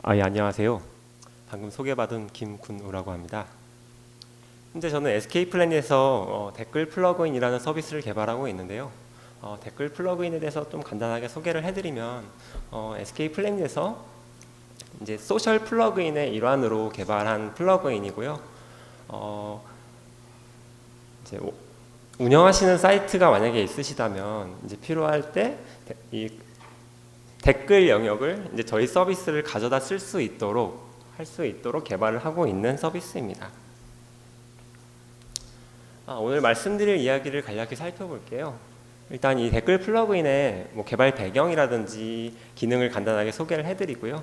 예, 안녕하세요. 방금 소개받은 김군우라고 합니다. 현재 저는 SK플래닛에서 댓글 플러그인이라는 서비스를 개발하고 있는데요. 댓글 플러그인에 대해서 좀 간단하게 소개를 해드리면 SK플래닛에서 이제 소셜 플러그인의 일환으로 개발한 플러그인이고요. 이제 운영하시는 사이트가 만약에 있으시다면 이제 필요할 때 이 댓글 영역을 이제 저희 서비스를 가져다 쓸 수 있도록 할 수 있도록 개발을 하고 있는 서비스입니다. 오늘 말씀드릴 이야기를 간략히 살펴볼게요. 일단 이 댓글 플러그인의 개발 배경이라든지 기능을 간단하게 소개를 해드리고요.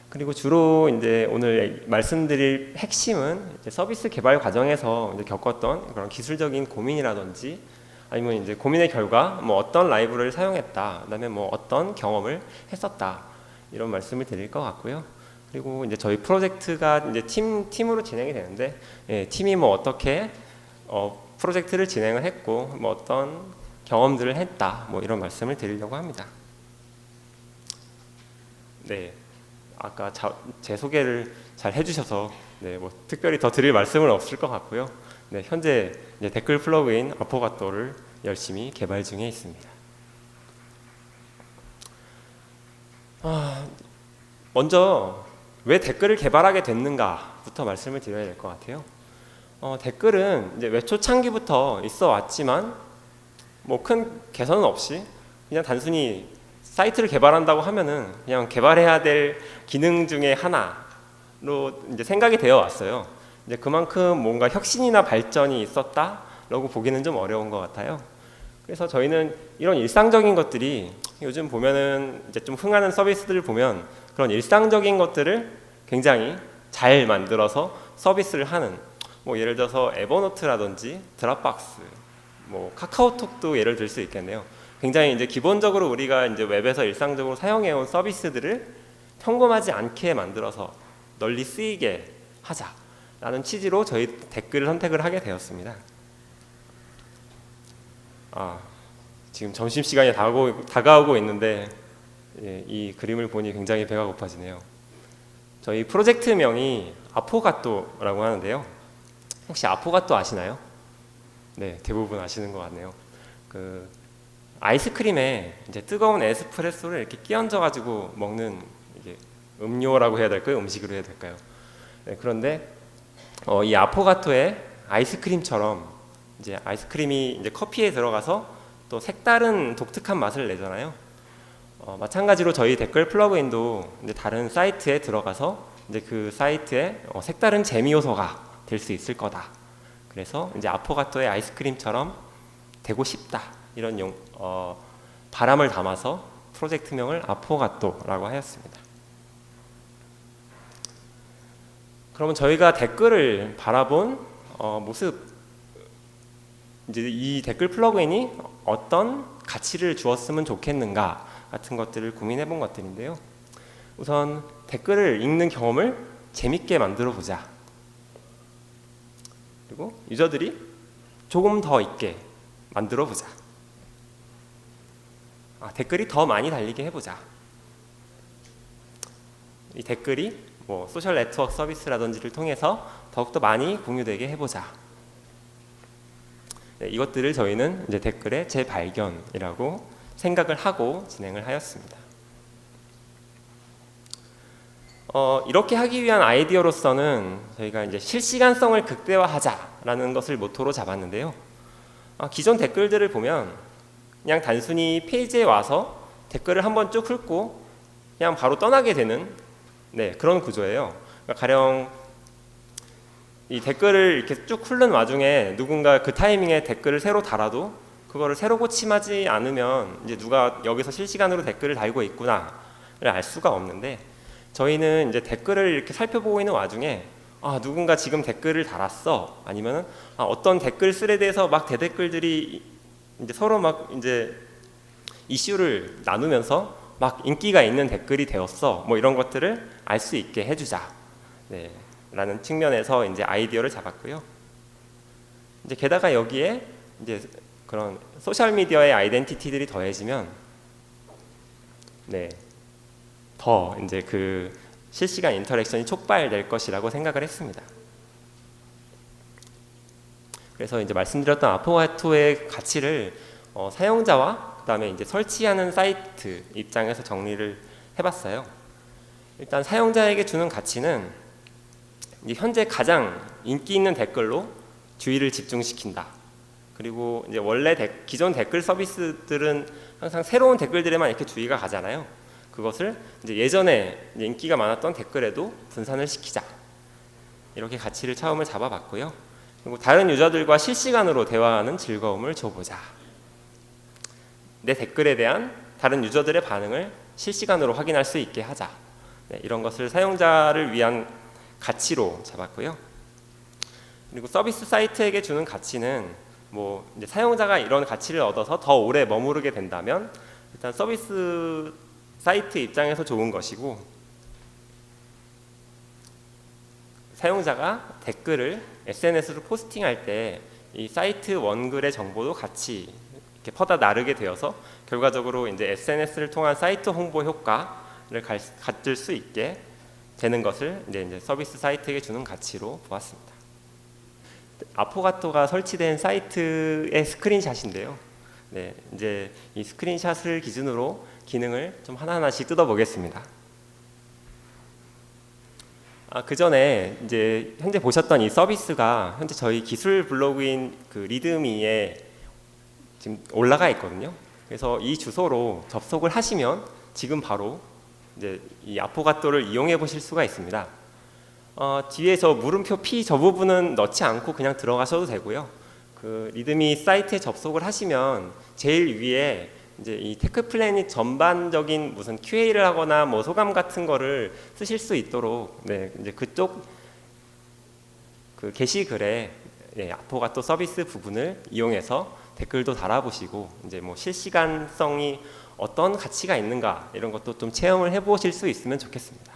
그리고 주로 이제 오늘 말씀드릴 핵심은 이제 서비스 개발 과정에서 이제 겪었던 그런 기술적인 고민이라든지 아니면 이제 고민의 결과 어떤 라이브러리를 사용했다, 그다음에 어떤 경험을 했었다 이런 말씀을 드릴 것 같고요. 그리고 이제 저희 프로젝트가 이제 팀으로 진행이 되는데 팀이 어떻게 프로젝트를 진행을 했고 어떤 경험들을 했다 이런 말씀을 드리려고 합니다. 네, 아까 제 소개를 잘 해주셔서 특별히 더 드릴 말씀은 없을 것 같고요. 네, 현재 이제 댓글 플러그인 아포가토를 열심히 개발 중에 있습니다. 먼저 왜 댓글을 개발하게 됐는가부터 말씀을 드려야 될 것 같아요. 댓글은 이제 웹 초창기부터 있어 왔지만 큰 개선은 없이 그냥 단순히 사이트를 개발한다고 하면은 그냥 개발해야 될 기능 중에 하나로 이제 생각이 되어 왔어요. 이제 그만큼 뭔가 혁신이나 발전이 있었다라고 보기는 좀 어려운 것 같아요. 그래서 저희는 이런 일상적인 것들이 요즘 보면은 이제 좀 흥하는 서비스들을 보면 그런 일상적인 것들을 굉장히 잘 만들어서 서비스를 하는 예를 들어서 에버노트라든지 드랍박스, 카카오톡도 예를 들 수 있겠네요. 굉장히 이제 기본적으로 우리가 이제 웹에서 일상적으로 사용해온 서비스들을 평범하지 않게 만들어서 널리 쓰이게 하자라는 취지로 저희 댓글을 선택을 하게 되었습니다. 지금 점심시간이 다가오고 있는데 이 그림을 보니 굉장히 배가 고파지네요. 저희 프로젝트명이 아포가토라고 하는데요. 혹시 아포가토 아시나요? 네, 대부분 아시는 것 같네요. 그 아이스크림에 이제 뜨거운 에스프레소를 이렇게 끼얹어가지고 먹는 이게 음료라고 해야 될까요? 음식으로 해야 될까요? 네, 그런데 이 아포가토의 아이스크림처럼 이제 아이스크림이 이제 커피에 들어가서 또 색다른 독특한 맛을 내잖아요. 마찬가지로 저희 댓글 플러그인도 이제 다른 사이트에 들어가서 이제 그 사이트에 색다른 재미 요소가 될 수 있을 거다. 그래서 이제 아포가토의 아이스크림처럼 되고 싶다. 이런 바람을 담아서 프로젝트명을 아포가토라고 하였습니다. 그러면 저희가 댓글을 바라본 모습, 이제 이 댓글 플러그인이 어떤 가치를 주었으면 좋겠는가 같은 것들을 고민해 본 것들인데요. 우선 댓글을 읽는 경험을 재밌게 만들어 보자. 그리고 유저들이 조금 더 있게 만들어 보자. 댓글이 더 많이 달리게 해보자. 이 댓글이 소셜 네트워크 서비스라든지를 통해서 더욱더 많이 공유되게 해보자. 네, 이것들을 저희는 이제 댓글의 재발견이라고 생각을 하고 진행을 하였습니다. 이렇게 하기 위한 아이디어로서는 저희가 이제 실시간성을 극대화하자라는 것을 모토로 잡았는데요. 기존 댓글들을 보면 그냥 단순히 페이지에 와서 댓글을 한번 쭉 훑고 그냥 바로 떠나게 되는 그런 구조예요. 그러니까 가령 이 댓글을 이렇게 쭉 훑는 와중에 누군가 그 타이밍에 댓글을 새로 달아도 그거를 새로 고침하지 않으면 이제 누가 여기서 실시간으로 댓글을 달고 있구나를 알 수가 없는데, 저희는 이제 댓글을 이렇게 살펴보고 있는 와중에 누군가 지금 댓글을 달았어, 아니면은 어떤 댓글 스레드에서 막 대댓글들이 이제 서로 막 이제 이슈를 나누면서 막 인기가 있는 댓글이 되었어, 이런 것들을 알 수 있게 해주자. 라는 측면에서 이제 아이디어를 잡았고요. 이제 게다가 여기에 이제 그런 소셜 미디어의 아이덴티티들이 더해지면 더 이제 그 실시간 인터랙션이 촉발될 것이라고 생각을 했습니다. 그래서 이제 말씀드렸던 아포가토의 가치를 사용자와 그다음에 이제 설치하는 사이트 입장에서 정리를 해봤어요. 일단 사용자에게 주는 가치는 이제 현재 가장 인기 있는 댓글로 주의를 집중시킨다. 그리고 이제 원래 기존 댓글 서비스들은 항상 새로운 댓글들에만 이렇게 주의가 가잖아요. 그것을 이제 예전에 이제 인기가 많았던 댓글에도 분산을 시키자. 이렇게 가치를 처음을 잡아봤고요. 그리고 다른 유저들과 실시간으로 대화하는 즐거움을 줘보자. 내 댓글에 대한 다른 유저들의 반응을 실시간으로 확인할 수 있게 하자. 네, 이런 것을 사용자를 위한 가치로 잡았고요. 그리고 서비스 사이트에게 주는 가치는 뭐 이제 사용자가 이런 가치를 얻어서 더 오래 머무르게 된다면 일단 서비스 사이트 입장에서 좋은 것이고, 사용자가 댓글을 SNS로 포스팅할 때 이 사이트 원글의 정보도 같이 이렇게 퍼다 나르게 되어서 결과적으로 이제 SNS를 통한 사이트 홍보 효과를 갖을 수 있게 되는 것을 이제 서비스 사이트에게 주는 가치로 보았습니다. 아포가토가 설치된 사이트의 스크린샷인데요. 네, 이제 이 스크린샷을 기준으로 기능을 좀 하나하나씩 뜯어보겠습니다. 그 전에 이제 현재 보셨던 이 서비스가 현재 저희 기술 블로그인 그 리드미에 지금 올라가 있거든요. 그래서 이 주소로 접속을 하시면 지금 바로 이제 이 아포가토를 이용해 보실 수가 있습니다. 뒤에 저 물음표 P 저 부분은 넣지 않고 그냥 들어가셔도 되고요. 그 리드미 사이트에 접속을 하시면 제일 위에 이제 이 테크 플래닛 전반적인 무슨 QA를 하거나 뭐 소감 같은 거를 쓰실 수 있도록 네, 이제 그쪽 그 게시글에 아포가토 서비스 부분을 이용해서 댓글도 달아보시고 이제 뭐 실시간성이 어떤 가치가 있는가 이런 것도 좀 체험을 해보실 수 있으면 좋겠습니다.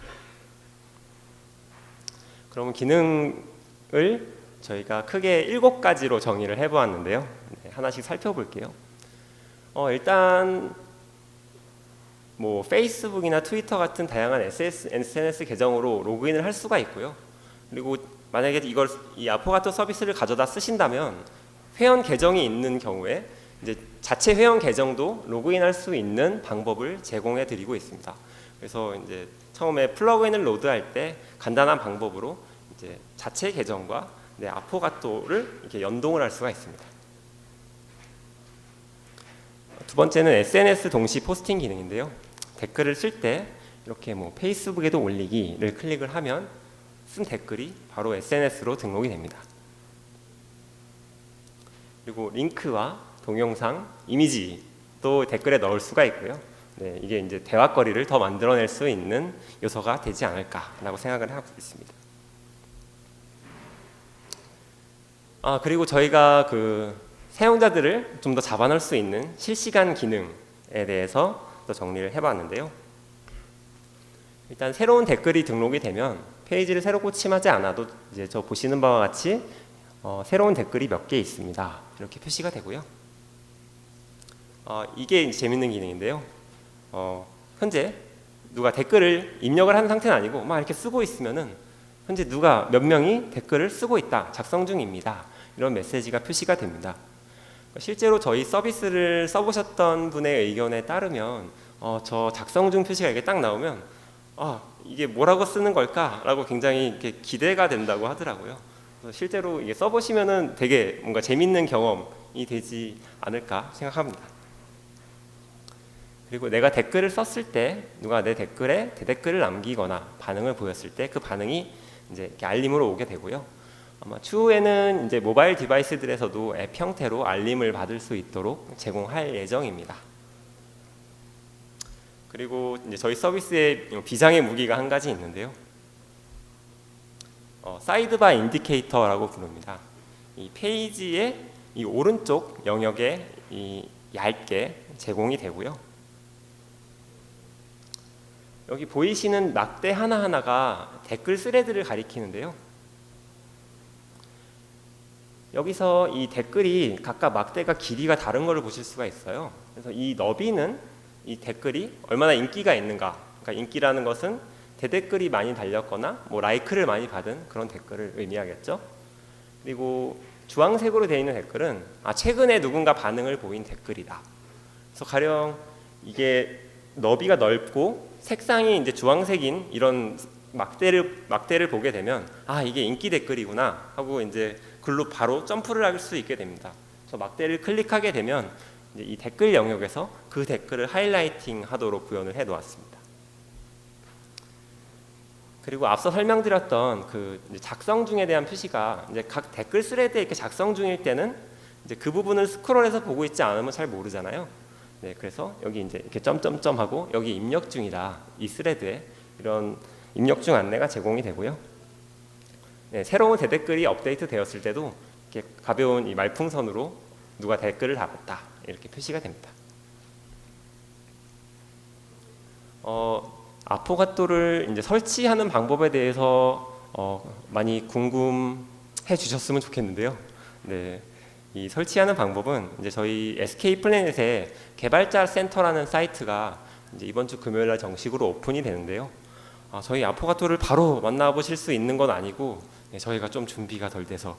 그러면 기능을 저희가 크게 7가지로 정의를 해보았는데요. 네, 하나씩 살펴볼게요. 일단 뭐 페이스북이나 트위터 같은 다양한 SNS 계정으로 로그인을 할 수가 있고요. 그리고 만약에 이 아포가토 서비스를 가져다 쓰신다면 회원 계정이 있는 경우에 이제 자체 회원 계정도 로그인할 수 있는 방법을 제공해 드리고 있습니다. 그래서 이제 처음에 플러그인을 로드할 때 간단한 방법으로 이제 자체 계정과 아포가토를 이렇게 연동을 할 수가 있습니다. 두 번째는 SNS 동시 포스팅 기능인데요. 댓글을 쓸 때 이렇게 뭐 페이스북에도 올리기를 클릭을 하면 쓴 댓글이 바로 SNS로 등록이 됩니다. 그리고 링크와 동영상, 이미지도 댓글에 넣을 수가 있고요. 네, 이게 이제 대화거리를 더 만들어낼 수 있는 요소가 되지 않을까라고 생각을 하고 있습니다. 그리고 저희가 그 사용자들을 좀 더 잡아놓을 수 있는 실시간 기능에 대해서 또 정리를 해봤는데요. 일단 새로운 댓글이 등록이 되면 페이지를 새로 고침하지 않아도 이제 저 보시는 바와 같이 새로운 댓글이 몇 개 있습니다. 이렇게 표시가 되고요. 이게 재밌는 기능인데요. 현재 누가 댓글을 입력을 한 상태는 아니고 막 이렇게 쓰고 있으면은 현재 누가 몇 명이 댓글을 쓰고 있다, 작성 중입니다. 이런 메시지가 표시가 됩니다. 실제로 저희 서비스를 써보셨던 분의 의견에 따르면 저 작성 중 표시가 이렇게 딱 나오면 이게 뭐라고 쓰는 걸까라고 굉장히 이렇게 기대가 된다고 하더라고요. 그래서 실제로 이게 써보시면은 되게 뭔가 재밌는 경험이 되지 않을까 생각합니다. 그리고 내가 댓글을 썼을 때 누가 내 댓글에 대댓글을 남기거나 반응을 보였을 때 그 반응이 이제 이렇게 알림으로 오게 되고요. 아마 추후에는 이제 모바일 디바이스들에서도 앱 형태로 알림을 받을 수 있도록 제공할 예정입니다. 그리고 이제 저희 서비스에 비장의 무기가 한 가지 있는데요. 사이드바 인디케이터라고 부릅니다. 이 페이지의 이 오른쪽 영역에 이 얇게 제공이 되고요. 여기 보이시는 막대 하나하나가 댓글 스레드를 가리키는데요. 여기서 이 댓글이 각각 막대가 길이가 다른 것을 보실 수가 있어요. 그래서 이 너비는 이 댓글이 얼마나 인기가 있는가, 그러니까 인기라는 것은 대댓글이 많이 달렸거나 뭐 라이크를 많이 받은 그런 댓글을 의미하겠죠. 그리고 주황색으로 되어 있는 댓글은 최근에 누군가 반응을 보인 댓글이다. 그래서 가령 이게 너비가 넓고 색상이 이제 주황색인 이런 막대를 보게 되면 이게 인기 댓글이구나 하고 이제 글로 바로 점프를 할 수 있게 됩니다. 그래서 막대를 클릭하게 되면 이제 이 댓글 영역에서 그 댓글을 하이라이팅 하도록 구현을 해 놓았습니다. 그리고 앞서 설명드렸던 그 작성 중에 대한 표시가 이제 각 댓글 스레드에 이렇게 작성 중일 때는 이제 그 부분을 스크롤해서 보고 있지 않으면 잘 모르잖아요. 네, 그래서 여기 이제 이렇게 점점점 하고 여기 입력 중이다. 이 스레드에 이런 입력 중 안내가 제공이 되고요. 네, 새로운 대댓글이 업데이트 되었을 때도 이렇게 가벼운 이 말풍선으로 누가 댓글을 달았다 이렇게 표시가 됩니다. 아포가토를 이제 설치하는 방법에 대해서 많이 궁금해 주셨으면 좋겠는데요. 네, 이 설치하는 방법은 이제 저희 SK 플래닛의 개발자 센터라는 사이트가 이제 이번 주 금요일날 정식으로 오픈이 되는데요. 저희 아포가토를 바로 만나보실 수 있는 건 아니고 저희가 좀 준비가 덜 돼서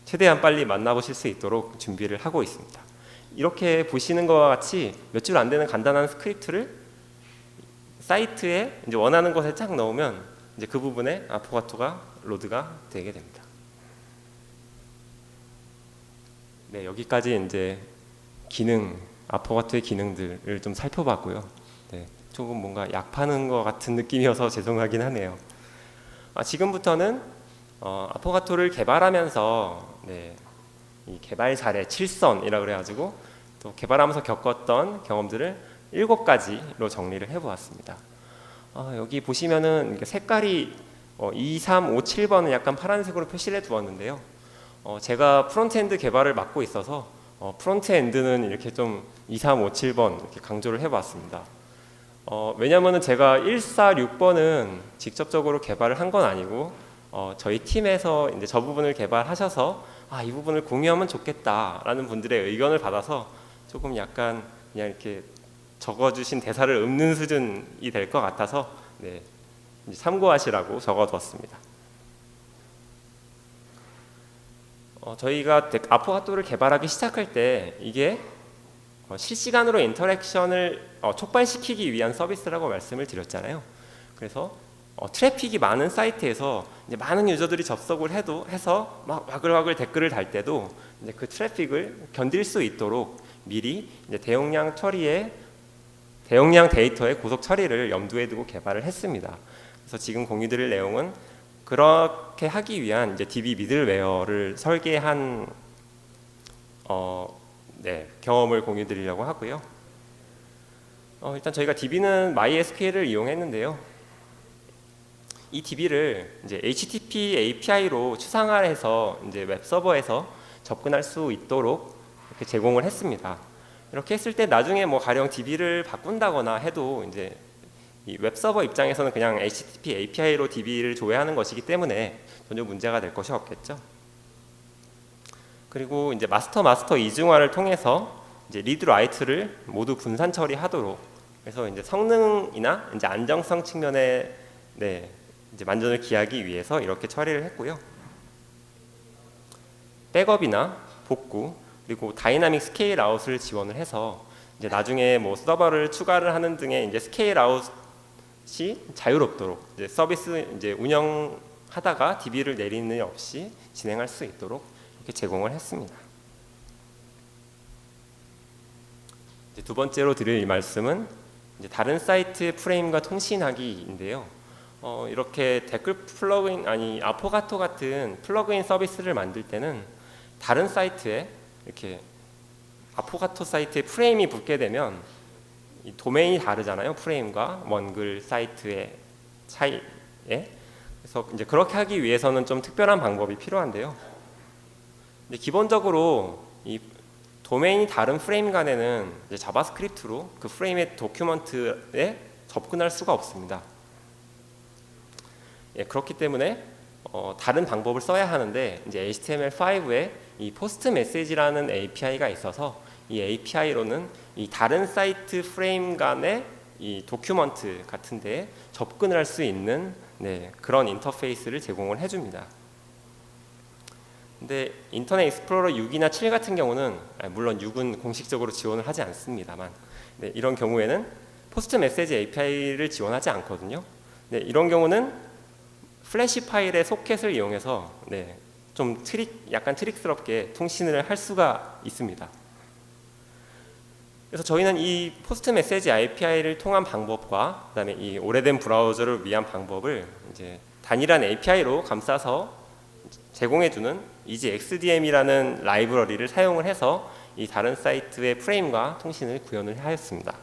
최대한 빨리 만나보실 수 있도록 준비를 하고 있습니다. 이렇게 보시는 것과 같이 몇 줄 안 되는 간단한 스크립트를 사이트에 이제 원하는 곳에 쫙 넣으면 이제 그 부분에 아포가토가 로드가 되게 됩니다. 네, 여기까지 이제 아포가토의 기능들을 좀 살펴봤고요. 네, 조금 뭔가 약 파는 것 같은 느낌이어서 죄송하긴 하네요. 지금부터는 아포가토를 개발하면서 이 개발 사례 7선이라고 그래가지고 또 개발하면서 겪었던 경험들을 7가지로 정리를 해보았습니다. 여기 보시면은 색깔이 2, 3, 5, 7번은 약간 파란색으로 표시를 해두었는데요. 제가 프론트엔드 개발을 맡고 있어서 프론트엔드는 이렇게 좀 2, 3, 5, 7번 이렇게 강조를 해봤습니다. 왜냐하면 제가 1, 4, 6번은 직접적으로 개발을 한 건 아니고 저희 팀에서 이제 저 부분을 개발하셔서 이 부분을 공유하면 좋겠다라는 분들의 의견을 받아서 조금 약간 그냥 이렇게 적어주신 대사를 읊는 수준이 될 것 같아서 이제 참고하시라고 적어두었습니다. 저희가 아포가토를 개발하기 시작할 때 이게 실시간으로 인터랙션을 촉발시키기 위한 서비스라고 말씀을 드렸잖아요. 그래서 트래픽이 많은 사이트에서 이제 많은 유저들이 접속을 해서 막 와글와글 댓글을 달 때도 이제 그 트래픽을 견딜 수 있도록 미리 이제 대용량 데이터의 고속 처리를 염두에 두고 개발을 했습니다. 그래서 지금 공유드릴 내용은 그렇게 하기 위한 이제 DB 미들웨어를 설계한 경험을 공유드리려고 하고요. 일단 저희가 DB는 MySQL을 이용했는데요. 이 DB를 이제 HTTP API로 추상화해서 이제 웹 서버에서 접근할 수 있도록 이렇게 제공을 했습니다. 이렇게 했을 때 나중에 뭐 가령 DB를 바꾼다거나 해도 이제 이 웹 서버 입장에서는 그냥 HTTP API로 DB를 조회하는 것이기 때문에 전혀 문제가 될 것이 없겠죠. 그리고 이제 마스터 이중화를 통해서 이제 리드 라이트를 모두 분산 처리하도록 그래서 이제 성능이나 이제 안정성 측면에 이제 만전을 기하기 위해서 이렇게 처리를 했고요. 백업이나 복구 그리고 다이나믹 스케일 아웃을 지원을 해서 이제 나중에 뭐 서버를 추가를 하는 등의 이제 스케일 아웃이 자유롭도록 이제 서비스 이제 운영하다가 DB를 내리는 일 없이 진행할 수 있도록 이렇게 제공을 했습니다. 이제 두 번째로 드릴 이 말씀은 이제 다른 사이트의 프레임과 통신하기인데요. 이렇게 댓글 플러그인 아포가토 같은 플러그인 서비스를 만들 때는 다른 사이트에 이렇게 아포가토 사이트에 프레임이 붙게 되면 이 도메인이 다르잖아요. 프레임과 원글 사이트의 차이에. 그래서 이제 그렇게 하기 위해서는 좀 특별한 방법이 필요한데요. 근데 기본적으로 이 도메인이 다른 프레임 간에는 이제 자바스크립트로 그 프레임의 도큐먼트에 접근할 수가 없습니다. 그렇기 때문에 다른 방법을 써야 하는데 이제 HTML5에 이 포스트 메시지라는 API가 있어서 이 API로는 이 다른 사이트 프레임 간의 이 도큐먼트 같은데 접근을 할 수 있는 그런 인터페이스를 제공을 해줍니다. 근데 인터넷 익스플로러 6이나 7 같은 경우는 물론 6은 공식적으로 지원을 하지 않습니다만 이런 경우에는 포스트 메시지 API를 지원하지 않거든요. 이런 경우는 플래시 파일의 소켓을 이용해서 좀 약간 트릭스럽게 통신을 할 수가 있습니다. 그래서 저희는 이 포스트 메시지 API를 통한 방법과 그다음에 이 오래된 브라우저를 위한 방법을 이제 단일한 API로 감싸서 제공해주는 EasyXDM이라는 라이브러리를 사용을 해서 이 다른 사이트의 프레임과 통신을 구현을 하였습니다.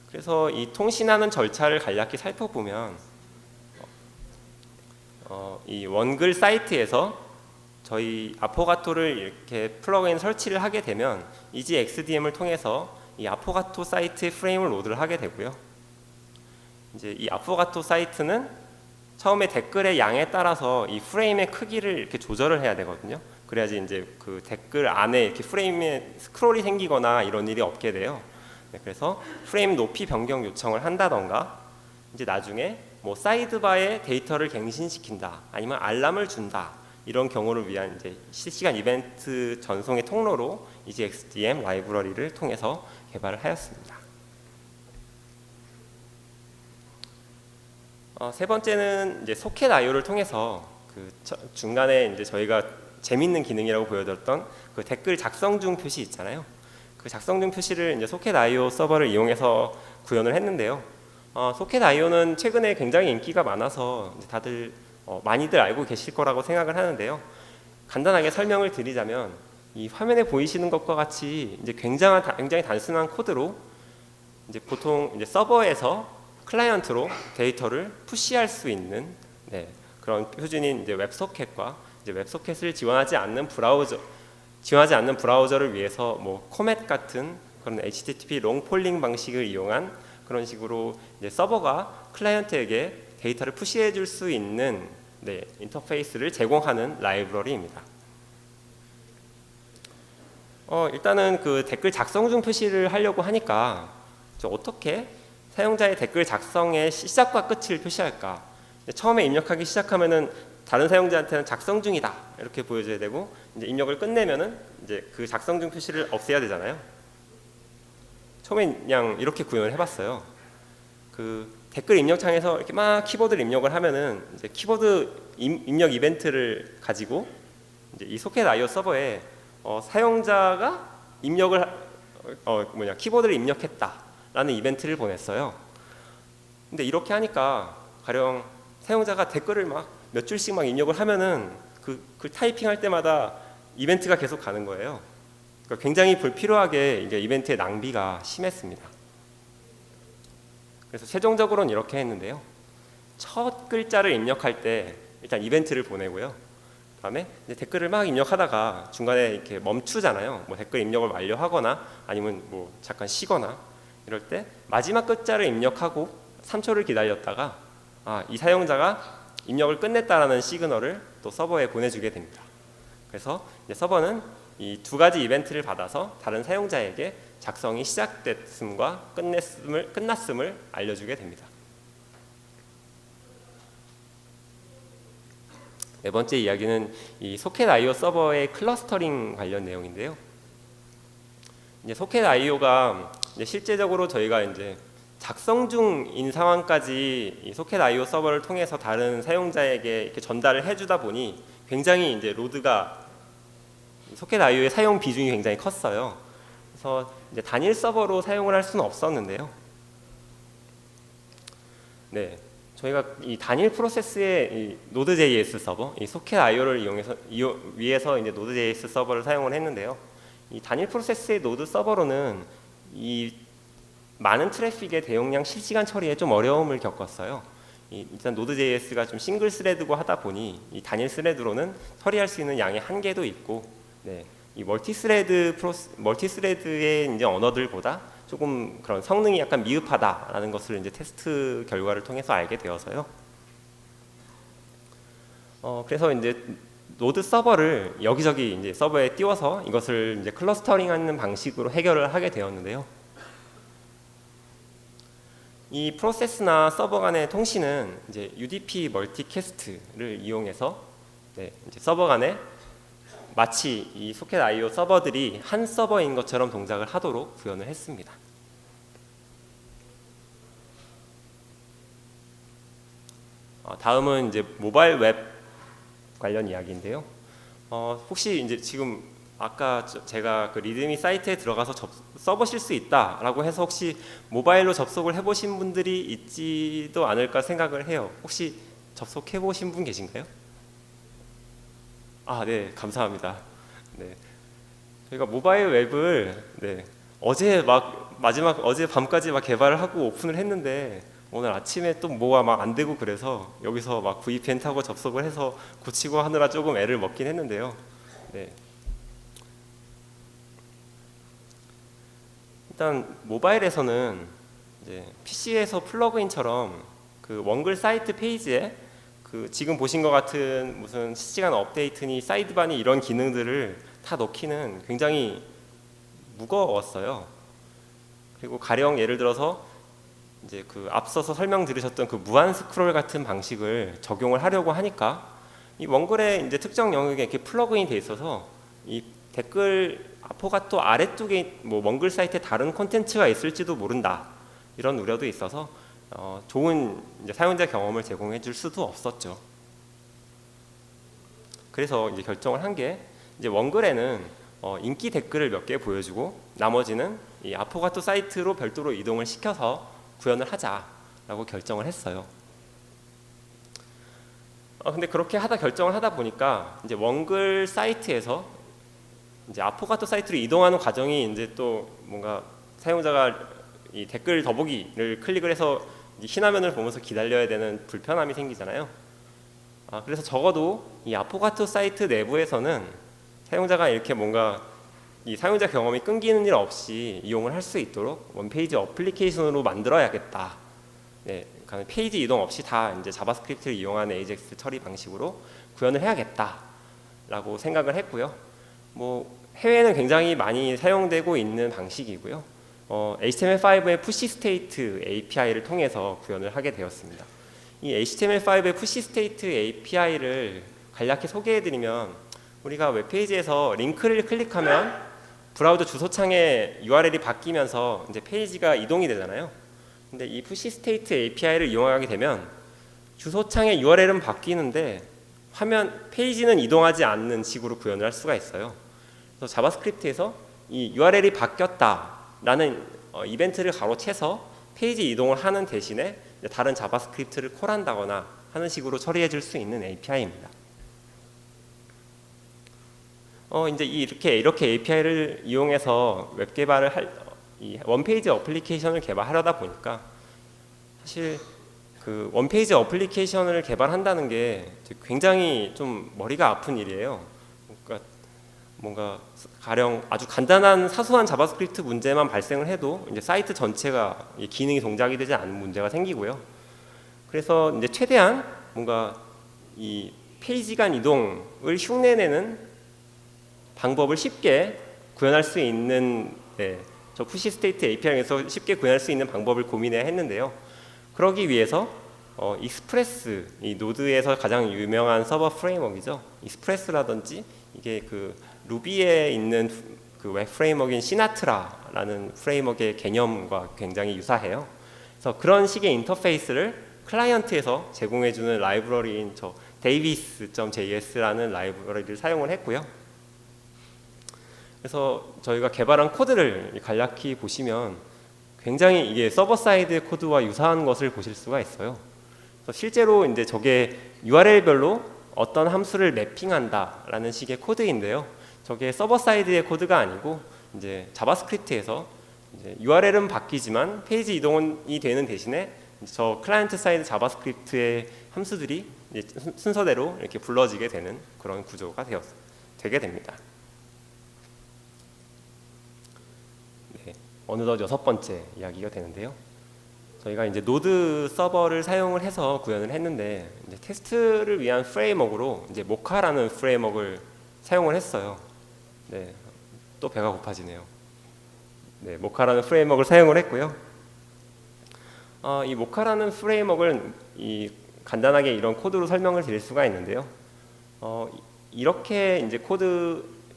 그래서 이 통신하는 절차를 간략히 살펴보면 이 원글 사이트에서 저희 아포가토를 이렇게 플러그인 설치를 하게 되면 EasyXDM을 통해서 이 아포가토 사이트의 프레임을 로드를 하게 되고요. 이제 이 아포가토 사이트는 처음에 댓글의 양에 따라서 이 프레임의 크기를 이렇게 조절을 해야 되거든요. 그래야지 이제 그 댓글 안에 이렇게 프레임에 스크롤이 생기거나 이런 일이 없게 돼요. 그래서 프레임 높이 변경 요청을 한다던가 이제 나중에 뭐 사이드바에 데이터를 갱신시킨다 아니면 알람을 준다 이런 경우를 위한 이제 실시간 이벤트 전송의 통로로 EasyXDM 라이브러리를 통해서 개발을 하였습니다. 세 번째는 이제 소켓 IO를 통해서 그 중간에 이제 저희가 재밌는 기능이라고 보여드렸던 그 댓글 작성 중 표시 있잖아요. 그 작성 중 표시를 이제 소켓 IO 서버를 이용해서 구현을 했는데요. 소켓 IO는 최근에 굉장히 인기가 많아서 이제 다들 많이들 알고 계실 거라고 생각을 하는데요. 간단하게 설명을 드리자면 이 화면에 보이시는 것과 같이 이제 굉장히 단순한 코드로 이제 보통 이제 서버에서 클라이언트로 데이터를 푸시할 수 있는 그런 표준인 이제 웹소켓과 이제 웹소켓을 지원하지 않는 브라우저를 위해서 뭐 코멧 같은 그런 HTTP 롱폴링 방식을 이용한 그런 식으로 이제 서버가 클라이언트에게 데이터를 푸시해 줄 수 있는 인터페이스를 제공하는 라이브러리입니다. 일단은 그 댓글 작성 중 표시를 하려고 하니까 어떻게 사용자의 댓글 작성의 시작과 끝을 표시할까? 처음에 입력하기 시작하면은 다른 사용자한테는 작성 중이다 이렇게 보여줘야 되고 이제 입력을 끝내면은 이제 그 작성 중 표시를 없애야 되잖아요. 처음에 그냥 이렇게 구현을 해봤어요. 그 댓글 입력창에서 이렇게 막 키보드를 입력을 하면은 이제 키보드 입력 이벤트를 가지고 이제 이 소켓 IO 서버에 사용자가 키보드를 입력했다라는 이벤트를 보냈어요. 근데 이렇게 하니까 가령 사용자가 댓글을 막 몇 줄씩 막 입력을 하면은 그 타이핑할 때마다 이벤트가 계속 가는 거예요. 그러니까 굉장히 불필요하게 이게 이벤트의 낭비가 심했습니다. 그래서 최종적으로는 이렇게 했는데요. 첫 글자를 입력할 때 일단 이벤트를 보내고요. 그다음에 이제 댓글을 막 입력하다가 중간에 이렇게 멈추잖아요. 뭐 댓글 입력을 완료하거나 아니면 뭐 잠깐 쉬거나 이럴 때 마지막 글자를 입력하고 3초를 기다렸다가 이 사용자가 입력을 끝냈다라는 시그널을 또 서버에 보내주게 됩니다. 그래서 이제 서버는 이 두 가지 이벤트를 받아서 다른 사용자에게 작성이 시작됐음과 끝났음을 알려주게 됩니다. 네 번째 이야기는 이 소켓 IO 서버의 클러스터링 관련 내용인데요. 이제 소켓 IO가 이제 실제적으로 저희가 이제 작성 중인 상황까지 이 소켓 IO 서버를 통해서 다른 사용자에게 이렇게 전달을 해주다 보니 굉장히 이제 로드가 소켓 IO의 사용 비중이 굉장히 컸어요. 그래서 이제 단일 서버로 사용을 할 수는 없었는데요. 저희가 이 단일 프로세스의 이 Node.js 서버, 이 소켓 IO를 위해서 이제 Node.js 서버를 사용을 했는데요. 이 단일 프로세스의 노드 서버로는 이 많은 트래픽의 대용량 실시간 처리에 좀 어려움을 겪었어요. 일단 Node.js가 좀 싱글 스레드고 하다 보니 이 단일 스레드로는 처리할 수 있는 양의 한계도 있고, 이 멀티스레드의 이제 언어들보다 조금 그런 성능이 약간 미흡하다라는 것을 이제 테스트 결과를 통해서 알게 되어서요. 그래서 이제 노드 서버를 여기저기 이제 서버에 띄워서 이것을 이제 클러스터링하는 방식으로 해결을 하게 되었는데요. 이 프로세스나 서버 간의 통신은 이제 UDP 멀티캐스트를 이용해서 이제 서버 간에 마치 이 소켓 I/O 서버들이 한 서버인 것처럼 동작을 하도록 구현을 했습니다. 다음은 이제 모바일 웹 관련 이야기인데요. 혹시 이제 지금 아까 제가 그 리드미 사이트에 들어가서 써보실 수 있다라고 해서 혹시 모바일로 접속을 해보신 분들이 있지도 않을까 생각을 해요. 혹시 접속해보신 분 계신가요? 네, 감사합니다. 네, 저희가 모바일 웹을 어제 어제 밤까지 막 개발을 하고 오픈을 했는데 오늘 아침에 또 뭐가 막 안 되고 그래서 여기서 막 VPN 타고 접속을 해서 고치고 하느라 조금 애를 먹긴 했는데요. 네. 일단 모바일에서는 이제 PC에서 플러그인처럼 그 원글 사이트 페이지에 그 지금 보신 것 같은 무슨 실시간 업데이트니 사이드바니 이런 기능들을 다 넣기는 굉장히 무거웠어요. 그리고 가령 예를 들어서 이제 그 앞서서 설명드리셨던 그 무한 스크롤 같은 방식을 적용을 하려고 하니까 이 원글의 이제 특정 영역에 이렇게 플러그인이 돼 있어서 이 댓글 아포가토 아래쪽에 뭐 원글 사이트에 다른 콘텐츠가 있을지도 모른다 이런 우려도 있어서 좋은 이제 사용자 경험을 제공해 줄 수도 없었죠. 그래서 이제 결정을 한 게 이제 원글에는 인기 댓글을 몇 개 보여주고 나머지는 이 아포가토 사이트로 별도로 이동을 시켜서 구현을 하자라고 결정을 했어요. 근데 그렇게 결정을 하다 보니까 이제 원글 사이트에서 이제 아포가토 사이트로 이동하는 과정이 이제 또 뭔가 사용자가 이 댓글 더보기를 클릭을 해서 흰 화면을 보면서 기다려야 되는 불편함이 생기잖아요. 그래서 적어도 이 아포가토 사이트 내부에서는 사용자가 이렇게 뭔가 이 사용자 경험이 끊기는 일 없이 이용을 할 수 있도록 원페이지 어플리케이션으로 만들어야겠다. 그러니까 페이지 이동 없이 다 이제 자바스크립트를 이용한 AJAX 처리 방식으로 구현을 해야겠다라고 생각을 했고요. 뭐 해외에는 굉장히 많이 사용되고 있는 방식이고요. HTML5의 푸시 스테이트 API를 통해서 구현을 하게 되었습니다. 이 HTML5의 푸시 스테이트 API를 간략히 소개해드리면 우리가 웹페이지에서 링크를 클릭하면 브라우저 주소창에 URL이 바뀌면서 이제 페이지가 이동이 되잖아요. 근데 이 푸시 스테이트 API를 이용하게 되면 주소창의 URL은 바뀌는데 페이지는 이동하지 않는 식으로 구현을 할 수가 있어요. 그래서 자바스크립트에서 이 URL이 바뀌었다라는 이벤트를 가로채서 페이지 이동을 하는 대신에 다른 자바스크립트를 콜한다거나 하는 식으로 처리해 줄 수 있는 API입니다. 이제 이렇게 API를 이용해서 웹 개발을 이 원페이지 어플리케이션을 개발하려다 보니까 사실 그 원페이지 어플리케이션을 개발한다는 게 굉장히 좀 머리가 아픈 일이에요. 그러니까 뭔가 가령 아주 간단한 사소한 자바스크립트 문제만 발생을 해도 이제 사이트 전체가 기능이 동작이 되지 않는 문제가 생기고요. 그래서 이제 최대한 뭔가 이 페이지 간 이동을 흉내내는 방법을 쉽게 구현할 수 있는 저 푸시 스테이트 API에서 쉽게 구현할 수 있는 방법을 고민해야 했는데요. 그러기 위해서 익스프레스, 이 노드에서 가장 유명한 서버 프레임워크이죠. 익스프레스라든지 이게 그 루비에 있는 그 웹 프레임워크인 시나트라라는 프레임워크의 개념과 굉장히 유사해요. 그래서 그런 식의 인터페이스를 클라이언트에서 제공해주는 라이브러리인 저 davis.js라는 라이브러리를 사용을 했고요. 그래서 저희가 개발한 코드를 간략히 보시면 굉장히 이게 서버 사이드 코드와 유사한 것을 보실 수가 있어요. 그래서 실제로 이제 저게 URL별로 어떤 함수를 매핑한다라는 식의 코드인데요. 저게 서버 사이드의 코드가 아니고 이제 자바스크립트에서 이제 URL은 바뀌지만 페이지 이동이 되는 대신에 저 클라이언트 사이드 자바스크립트의 함수들이 이제 순서대로 이렇게 불러지게 되는 그런 구조가 되게 됩니다. 어느덧 6번째 이야기가 되는데요. 저희가 이제 노드 서버를 사용을 해서 구현을 했는데 이제 테스트를 위한 프레임워크로 이제 모카라는 프레임워크를 사용을 했어요. 또 배가 고파지네요. 모카라는 프레임워크를 사용을 했고요. 이 모카라는 프레임워크는 간단하게 이런 코드로 설명을 드릴 수가 있는데요. 이렇게 이제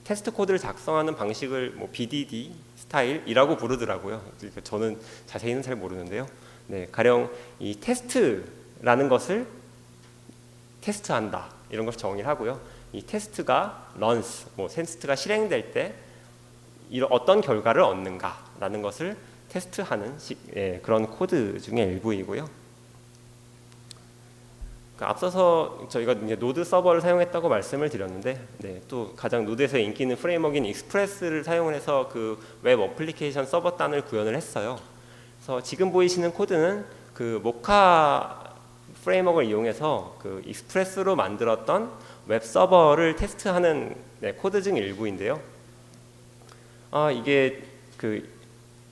테스트 코드를 작성하는 방식을 뭐 BDD 스타일이라고 부르더라고요. 그러니까 저는 자세히는 잘 모르는데요. 네, 가령 이 테스트라는 것을 테스트한다 이런 것을 정의를 하고요. 이 테스트가 runs, 테스트가 실행될 때 어떤 결과를 얻는가라는 것을 테스트하는 그런 코드 중에 일부이고요. 앞서서 저희가 이제 노드 서버를 사용했다고 말씀을 드렸는데, 또 가장 노드에서 인기 있는 프레임워크인 익스프레스를 사용을 해서 그 웹 어플리케이션 서버단을 구현을 했어요. 그래서 지금 보이시는 코드는 그 모카 프레임워크를 이용해서 그 익스프레스로 만들었던 웹 서버를 테스트하는 코드 중 일부인데요. 이게 그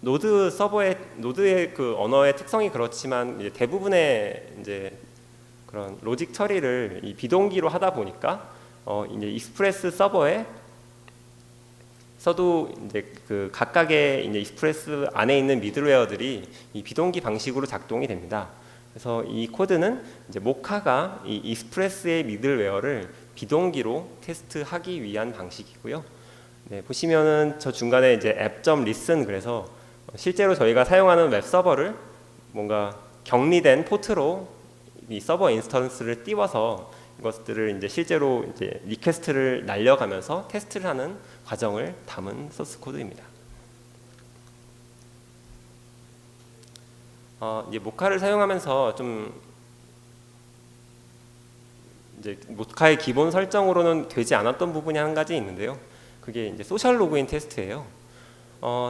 노드의 그 언어의 특성이 그렇지만 이제 대부분의 이제 그런 로직 처리를 이 비동기로 하다 보니까 이제 익스프레스 서버에 서도 이제 그 각각의 이제 익스프레스 안에 있는 미들웨어들이 이 비동기 방식으로 작동이 됩니다. 그래서 이 코드는 이제 모카가 이 익스프레스의 미들웨어를 비동기로 테스트하기 위한 방식이고요. 보시면은 저 중간에 이제 app.listen 그래서 실제로 저희가 사용하는 웹 서버를 뭔가 격리된 포트로 이 서버 인스턴스를 띄워서 이것들을 이제 실제로 이제 리퀘스트를 날려가면서 테스트를 하는 과정을 담은 소스 코드입니다. 이제 모카를 사용하면서 좀 이제 모카의 기본 설정으로는 되지 않았던 부분이 한 가지 있는데요. 그게 이제 소셜 로그인 테스트예요.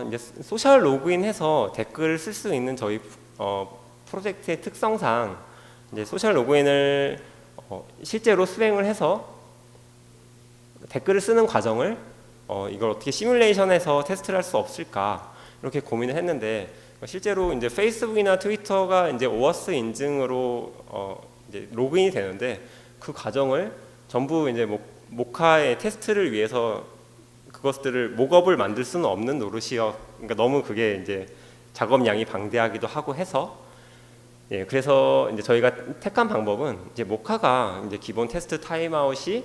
이제 소셜 로그인해서 댓글을 쓸 수 있는 저희 프로젝트의 특성상 이제 소셜 로그인을 실제로 수행을 해서 댓글을 쓰는 과정을 이걸 어떻게 시뮬레이션해서 테스트를 할 수 없을까 이렇게 고민을 했는데 실제로 이제 페이스북이나 트위터가 이제 오어스 인증으로 이제 로그인이 되는데 그 과정을 전부 이제 모카의 테스트를 위해서 그것들을 목업을 만들 수는 없는 노릇이요. 그러니까 너무 그게 이제 작업량이 방대하기도 하고 해서 그래서 이제 저희가 택한 방법은 이제 모카가 이제 기본 테스트 타임아웃이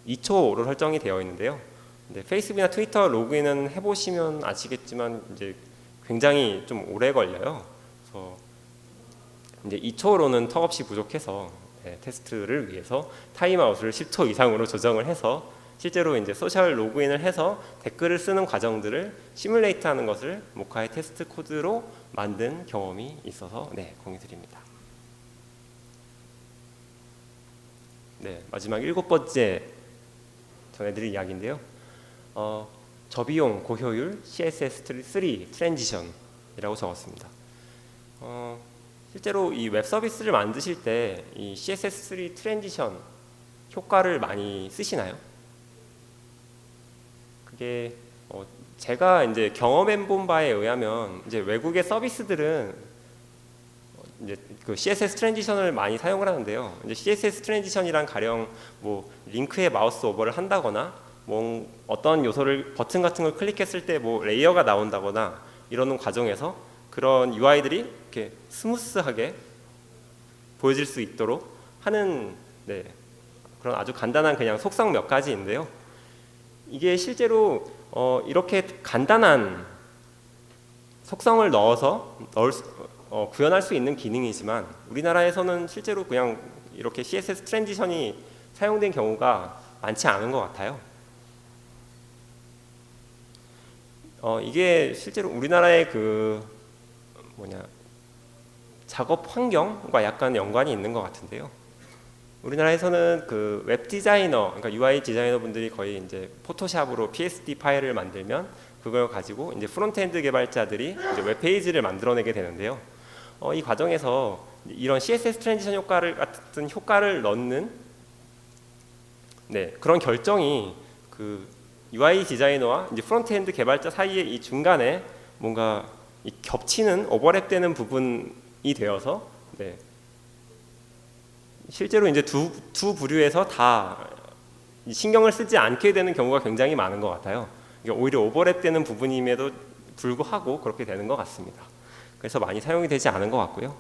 2초로 설정이 되어 있는데요. 페이스북이나 트위터 로그인은 해보시면 아시겠지만 이제 굉장히 좀 오래 걸려요. 그래서 이제 2초로는 턱없이 부족해서 테스트를 위해서 타임아웃을 10초 이상으로 조정을 해서 실제로 이제 소셜 로그인을 해서 댓글을 쓰는 과정들을 시뮬레이트하는 것을 모카의 테스트 코드로 만든 경험이 있어서 공유드립니다. 마지막 7번째 전해드릴 이야기인데요. 저비용 고효율 CSS3 트랜지션이라고 적었습니다. 실제로 이 웹 서비스를 만드실 때 이 CSS3 트랜지션 효과를 많이 쓰시나요? 그게 제가 이제 경험해 본 바에 의하면 이제 외국의 서비스들은 이제 그 CSS 트랜지션을 많이 사용을 하는데요. 이제 CSS 트랜지션이란 가령 뭐 링크에 마우스 오버를 한다거나 뭐 어떤 요소를 버튼 같은 걸 클릭했을 때 뭐 레이어가 나온다거나 이러는 과정에서 그런 UI들이 이렇게 스무스하게 보여질 수 있도록 하는 그런 아주 간단한 그냥 속성 몇 가지인데요. 이게 실제로 이렇게 간단한 속성을 넣어서 구현할 수 있는 기능이지만 우리나라에서는 실제로 그냥 이렇게 CSS 트랜지션이 사용된 경우가 많지 않은 것 같아요. 이게 실제로 우리나라의 작업 환경과 약간 연관이 있는 것 같은데요. 우리나라에서는 그 웹 디자이너, 그러니까 UI 디자이너 분들이 거의 이제 포토샵으로 PSD 파일을 만들면 그걸 가지고 이제 프론트엔드 개발자들이 이제 웹 페이지를 만들어내게 되는데요. 이 과정에서 이런 CSS 트랜지션 효과를 같은 효과를 넣는 그런 결정이 그 UI 디자이너와 이제 프론트엔드 개발자 사이에 이 중간에 뭔가 이 겹치는 오버랩되는 부분이 되어서 실제로 이제 두 부류에서 다 신경을 쓰지 않게 되는 경우가 굉장히 많은 것 같아요. 오히려 오버랩되는 부분임에도 불구하고 그렇게 되는 것 같습니다. 그래서 많이 사용이 되지 않은 것 같고요.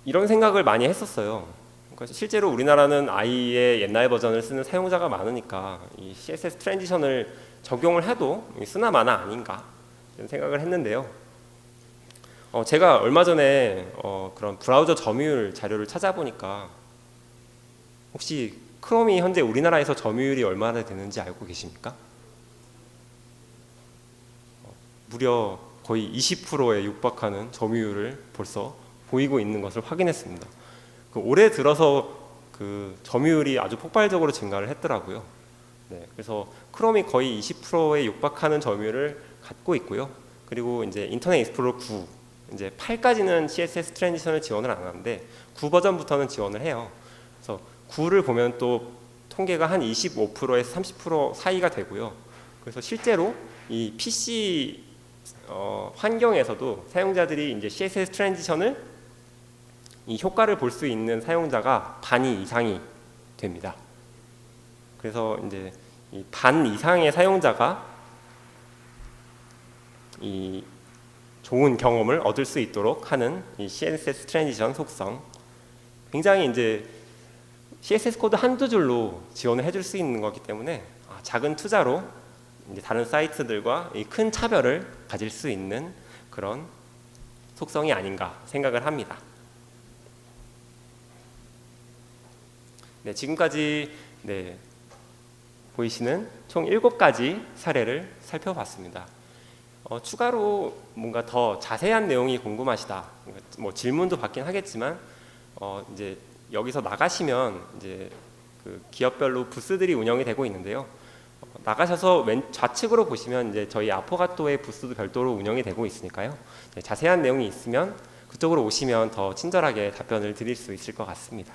이런 생각을 많이 했었어요. 그러니까 실제로 우리나라는 IE의 옛날 버전을 쓰는 사용자가 많으니까 이 CSS 트랜지션을 적용을 해도 쓰나 마나 아닌가 이런 생각을 했는데요. 제가 얼마 전에 그런 브라우저 점유율 자료를 찾아보니까 혹시 크롬이 현재 우리나라에서 점유율이 얼마나 되는지 알고 계십니까? 무려 거의 20%에 육박하는 점유율을 벌써 보이고 있는 것을 확인했습니다. 올해 들어서 그 점유율이 아주 폭발적으로 증가를 했더라고요. 네, 그래서 크롬이 거의 20%에 육박하는 점유율을 갖고 있고요. 그리고 이제 인터넷 익스플로러 9, 이제 8까지는 CSS 트랜지션을 지원을 안 하는데 9 버전부터는 지원을 해요. 그래서 9를 보면 또 통계가 한 25%에서 30% 사이가 되고요. 그래서 실제로 이 PC 환경에서도 사용자들이 이제 CSS 트랜지션을 이 효과를 볼 수 있는 사용자가 반이 이상이 됩니다. 그래서 이제 이 반 이상의 사용자가 이 좋은 경험을 얻을 수 있도록 하는 이 CSS 트랜지션 속성, 굉장히 이제 CSS 코드 한두 줄로 지원을 해줄 수 있는 거기 때문에 작은 투자로 이제 다른 사이트들과 이 큰 차별을 가질 수 있는 그런 속성이 아닌가 생각을 합니다. 네, 지금까지 보이시는 총 7가지 사례를 살펴봤습니다. 추가로 뭔가 더 자세한 내용이 궁금하시다, 뭐 질문도 받긴 하겠지만 이제 여기서 나가시면 이제 그 기업별로 부스들이 운영이 되고 있는데요. 나가셔서 좌측으로 보시면 이제 저희 아포가토의 부스도 별도로 운영이 되고 있으니까요. 자세한 내용이 있으면 그쪽으로 오시면 더 친절하게 답변을 드릴 수 있을 것 같습니다.